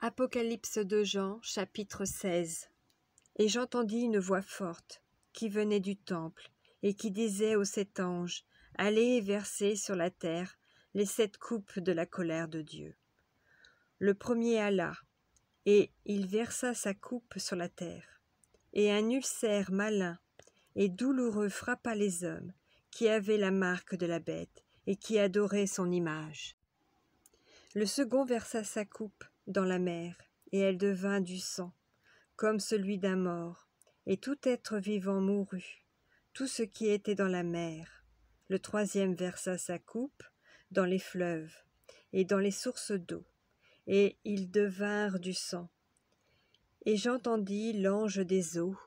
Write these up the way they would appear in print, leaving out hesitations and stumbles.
Apocalypse de Jean, chapitre 16. Et j'entendis une voix forte, qui venait du temple, et qui disait aux 7 anges, « Allez verser sur la terre les 7 coupes de la colère de Dieu. » Le premier alla, et il versa sa coupe sur la terre. Et un ulcère malin et douloureux frappa les hommes, qui avaient la marque de la bête, et qui adoraient son image. Le second versa sa coupe dans la mer, et elle devint du sang, comme celui d'un mort, et tout être vivant mourut, tout ce qui était dans la mer. Le troisième versa sa coupe dans les fleuves, et dans les sources d'eau, et ils devinrent du sang. Et j'entendis l'ange des eaux,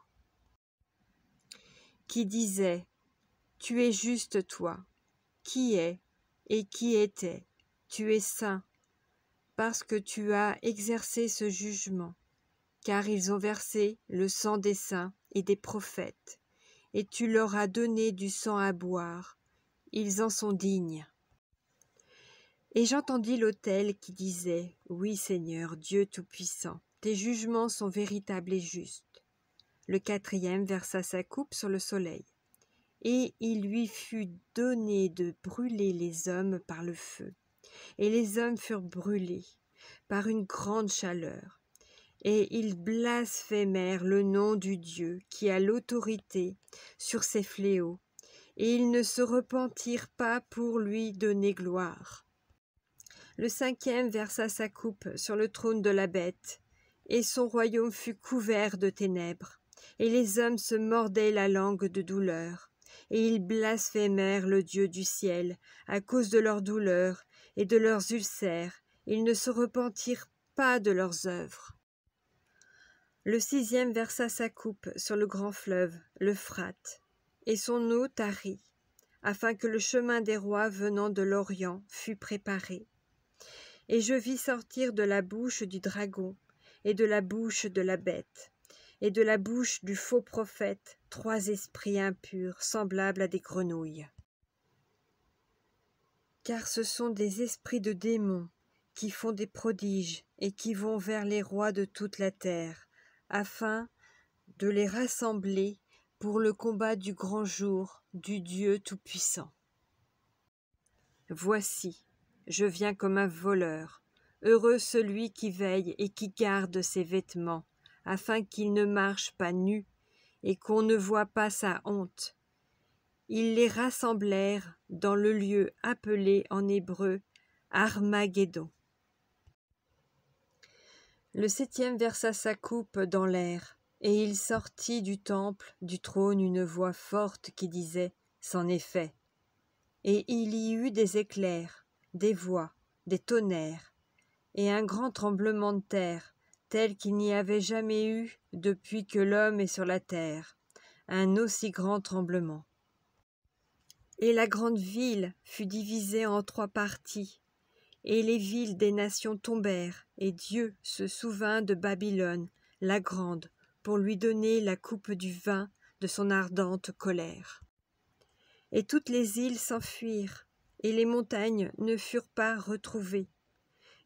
qui disait, « Tu es juste, toi, qui est et qui était, tu es saint, parce que tu as exercé ce jugement, car ils ont versé le sang des saints et des prophètes, et tu leur as donné du sang à boire, ils en sont dignes. » Et j'entendis l'autel qui disait, « Oui, Seigneur, Dieu Tout-Puissant, tes jugements sont véritables et justes. » Le quatrième versa sa coupe sur le soleil, et il lui fut donné de brûler les hommes par le feu. Et les hommes furent brûlés par une grande chaleur, et ils blasphémèrent le nom du Dieu qui a l'autorité sur ces fléaux, et ils ne se repentirent pas pour lui donner gloire. Le cinquième versa sa coupe sur le trône de la bête, et son royaume fut couvert de ténèbres, et les hommes se mordaient la langue de douleur, et ils blasphémèrent le Dieu du ciel à cause de leur douleur et de leurs ulcères, ils ne se repentirent pas de leurs œuvres. Le sixième versa sa coupe sur le grand fleuve, l'Euphrate, et son eau tarit, afin que le chemin des rois venant de l'Orient fût préparé. Et je vis sortir de la bouche du dragon, et de la bouche de la bête, et de la bouche du faux prophète, 3 esprits impurs, semblables à des grenouilles. Car ce sont des esprits de démons qui font des prodiges et qui vont vers les rois de toute la terre, afin de les rassembler pour le combat du grand jour du Dieu Tout-Puissant. Voici, je viens comme un voleur. Heureux celui qui veille et qui garde ses vêtements, afin qu'il ne marche pas nu et qu'on ne voie pas sa honte. Ils les rassemblèrent dans le lieu appelé en hébreu Armageddon. Le septième versa sa coupe dans l'air, et il sortit du temple, du trône, une voix forte qui disait « C'en est fait ». Et il y eut des éclairs, des voix, des tonnerres, et un grand tremblement de terre, tel qu'il n'y avait jamais eu depuis que l'homme est sur la terre, un aussi grand tremblement. Et la grande ville fut divisée en 3 parties, et les villes des nations tombèrent, et Dieu se souvint de Babylone, la grande, pour lui donner la coupe du vin de son ardente colère. Et toutes les îles s'enfuirent, et les montagnes ne furent pas retrouvées.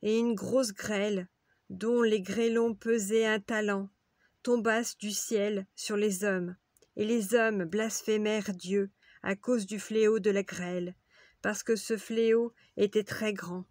Et une grosse grêle, dont les grêlons pesaient 1 talent, tomba du ciel sur les hommes, et les hommes blasphémèrent Dieu à cause du fléau de la grêle, parce que ce fléau était très grand.